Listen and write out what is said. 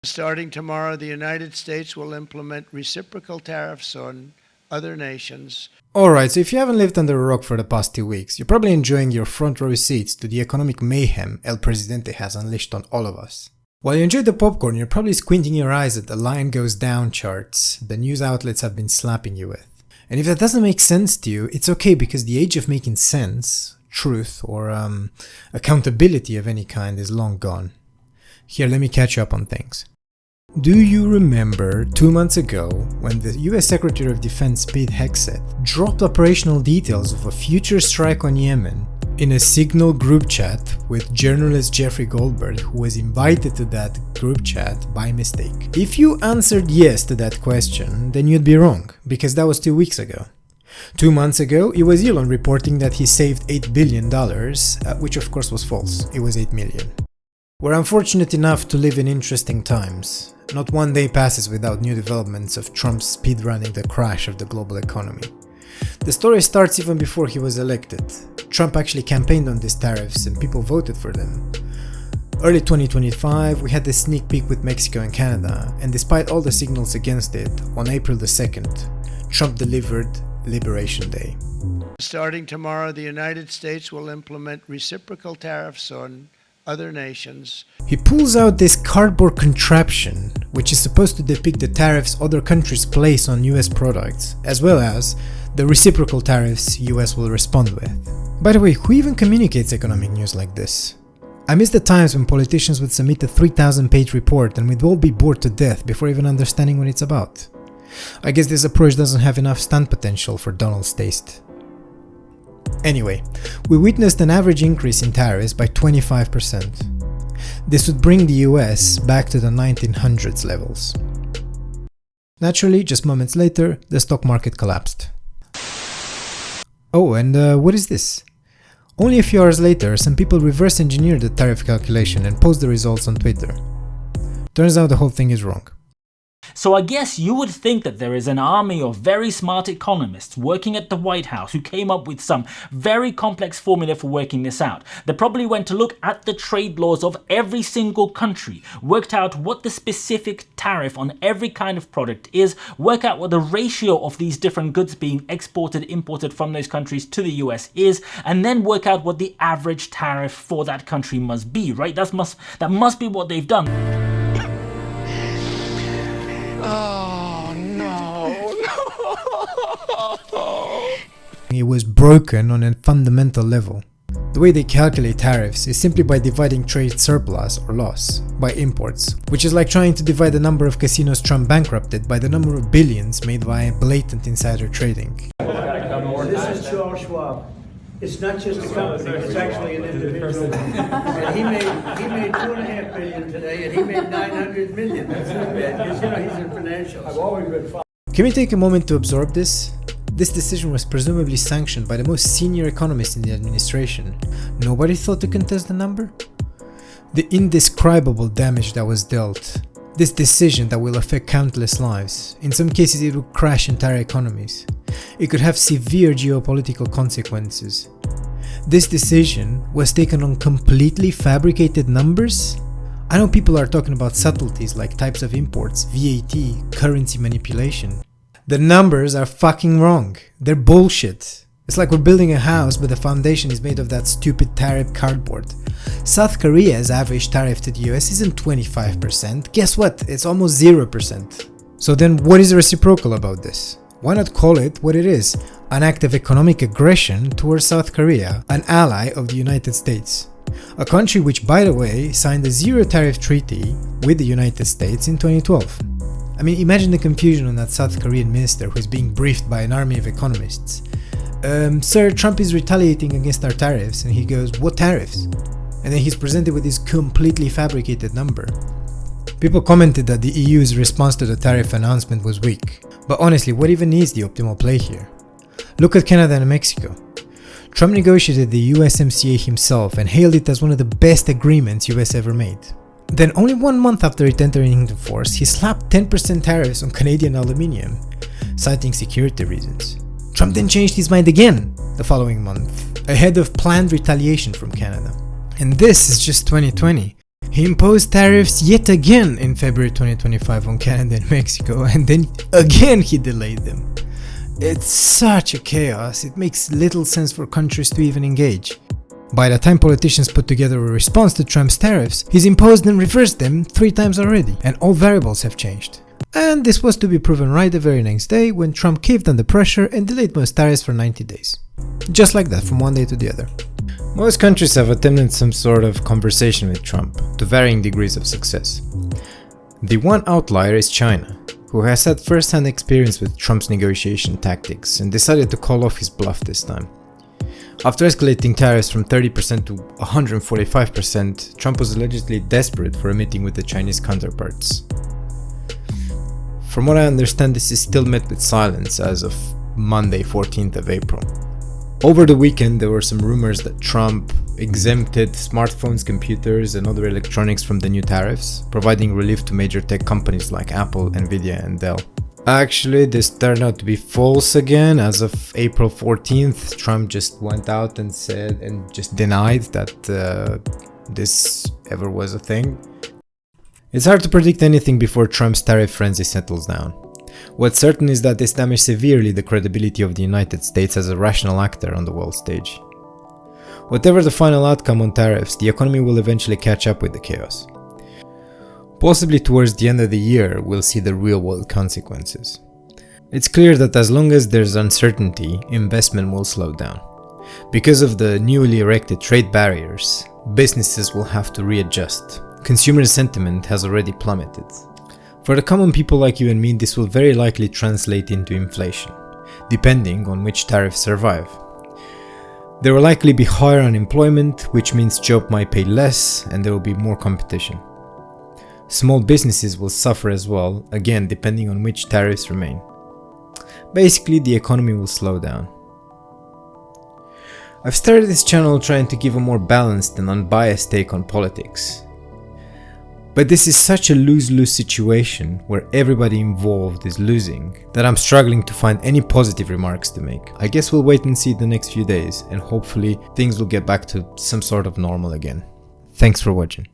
Starting tomorrow, the United States will implement reciprocal tariffs on other nations. Alright, so if you haven't lived under a rock for the past 2 weeks, you're probably enjoying your front row seats to the economic mayhem El Presidente has unleashed on all of us. While you enjoy the popcorn, you're probably squinting your eyes at the line goes down charts the news outlets have been slapping you with. And if that doesn't make sense to you, it's okay, because the age of making sense, truth, or accountability of any kind is long gone. Here, let me catch you up on things. Do you remember 2 months ago when the US Secretary of Defense Pete Hegseth dropped operational details of a future strike on Yemen in a Signal group chat with journalist Jeffrey Goldberg, who was invited to that group chat by mistake? If you answered yes to that question, then you'd be wrong, because that was 2 weeks ago. 2 months ago, it was Elon reporting that he saved $8 billion, which of course was false. It was 8 million. We're unfortunate enough to live in interesting times. Not one day passes without new developments of Trump speedrunning the crash of the global economy. The story starts even before he was elected. Trump actually campaigned on these tariffs and people voted for them. Early 2025, we had the sneak peek with Mexico and Canada, and despite all the signals against it, on April the 2nd, Trump delivered Liberation Day. Starting tomorrow, the United States will implement reciprocal tariffs on other nations. He pulls out this cardboard contraption, which is supposed to depict the tariffs other countries place on US products, as well as the reciprocal tariffs US will respond with. By the way, who even communicates economic news like this? I miss the times when politicians would submit a 3,000-page report and we'd all be bored to death before even understanding what it's about. I guess this approach doesn't have enough stunt potential for Donald's taste. Anyway, we witnessed an average increase in tariffs by 25%. This would bring the US back to the 1900s levels. Naturally, just moments later, the stock market collapsed. Oh, and what is this? Only a few hours later, some people reverse engineered the tariff calculation and post the results on Twitter. Turns out the whole thing is wrong. So I guess you would think that there is an army of very smart economists working at the White House who came up with some very complex formula for working this out. They probably went to look at the trade laws of every single country, worked out what the specific tariff on every kind of product is, work out what the ratio of these different goods being exported, imported from those countries to the US is, and then work out what the average tariff for that country must be, right? That must be what they've done. Oh, no. It was broken on a fundamental level. The way they calculate tariffs is simply by dividing trade surplus or loss by imports, which is like trying to divide the number of casinos Trump bankrupted by the number of billions made via blatant insider trading. This is Charles Schwab. It's not just a company, it's actually an individual. And he made $2.5 billion today, and he made 900 million. That's not bad, because he's in financials. I've always been fine. Can we take a moment to absorb this? This decision was presumably sanctioned by the most senior economist in the administration. Nobody thought to contest the number? The indescribable damage that was dealt. This decision that will affect countless lives. In some cases it will crash entire economies. It could have severe geopolitical consequences. This decision was taken on completely fabricated numbers? I know people are talking about subtleties like types of imports, VAT, currency manipulation. The numbers are fucking wrong. They're bullshit. It's like we're building a house but the foundation is made of that stupid tariff cardboard. South Korea's average tariff to the US isn't 25%. Guess what? It's almost 0%. So then what is reciprocal about this? Why not call it what it is? An act of economic aggression towards South Korea, an ally of the United States. A country which, by the way, signed a zero tariff treaty with the United States in 2012. I mean, imagine the confusion on that South Korean minister who is being briefed by an army of economists. Sir, Trump is retaliating against our tariffs, and he goes, what tariffs? And then he's presented with this completely fabricated number. People commented that the EU's response to the tariff announcement was weak, but honestly, what even is the optimal play here? Look at Canada and Mexico. Trump negotiated the USMCA himself and hailed it as one of the best agreements US ever made. Then only 1 month after it entering into force, he slapped 10% tariffs on Canadian aluminium, citing security reasons. Trump then changed his mind again the following month, ahead of planned retaliation from Canada. And this is just 2020. He imposed tariffs yet again in February 2025 on Canada and Mexico, and then again he delayed them. It's such a chaos, it makes little sense for countries to even engage. By the time politicians put together a response to Trump's tariffs, he's imposed and reversed them 3 times already, and all variables have changed. And this was to be proven right the very next day when Trump caved under pressure and delayed most tariffs for 90 days. Just like that, from one day to the other. Most countries have attempted some sort of conversation with Trump, to varying degrees of success. The one outlier is China, who has had first-hand experience with Trump's negotiation tactics and decided to call off his bluff this time. After escalating tariffs from 30% to 145%, Trump was allegedly desperate for a meeting with the Chinese counterparts. From what I understand, this is still met with silence as of Monday, 14th of April. Over the weekend, there were some rumors that Trump exempted smartphones, computers, and other electronics from the new tariffs, providing relief to major tech companies like Apple, Nvidia, and Dell. Actually, this turned out to be false again. As of April 14th, Trump just went out and said and just denied that this ever was a thing. It's hard to predict anything before Trump's tariff frenzy settles down. What's certain is that this damaged severely the credibility of the United States as a rational actor on the world stage. Whatever the final outcome on tariffs, the economy will eventually catch up with the chaos. Possibly towards the end of the year, we'll see the real-world consequences. It's clear that as long as there's uncertainty, investment will slow down. Because of the newly erected trade barriers, businesses will have to readjust. Consumer sentiment has already plummeted. For the common people like you and me, this will very likely translate into inflation, depending on which tariffs survive. There will likely be higher unemployment, which means jobs might pay less and there will be more competition. Small businesses will suffer as well, again depending on which tariffs remain. Basically, the economy will slow down. I've started this channel trying to give a more balanced and unbiased take on politics. But this is such a lose-lose situation where everybody involved is losing that I'm struggling to find any positive remarks to make. I guess we'll wait and see the next few days and hopefully things will get back to some sort of normal again. Thanks for watching.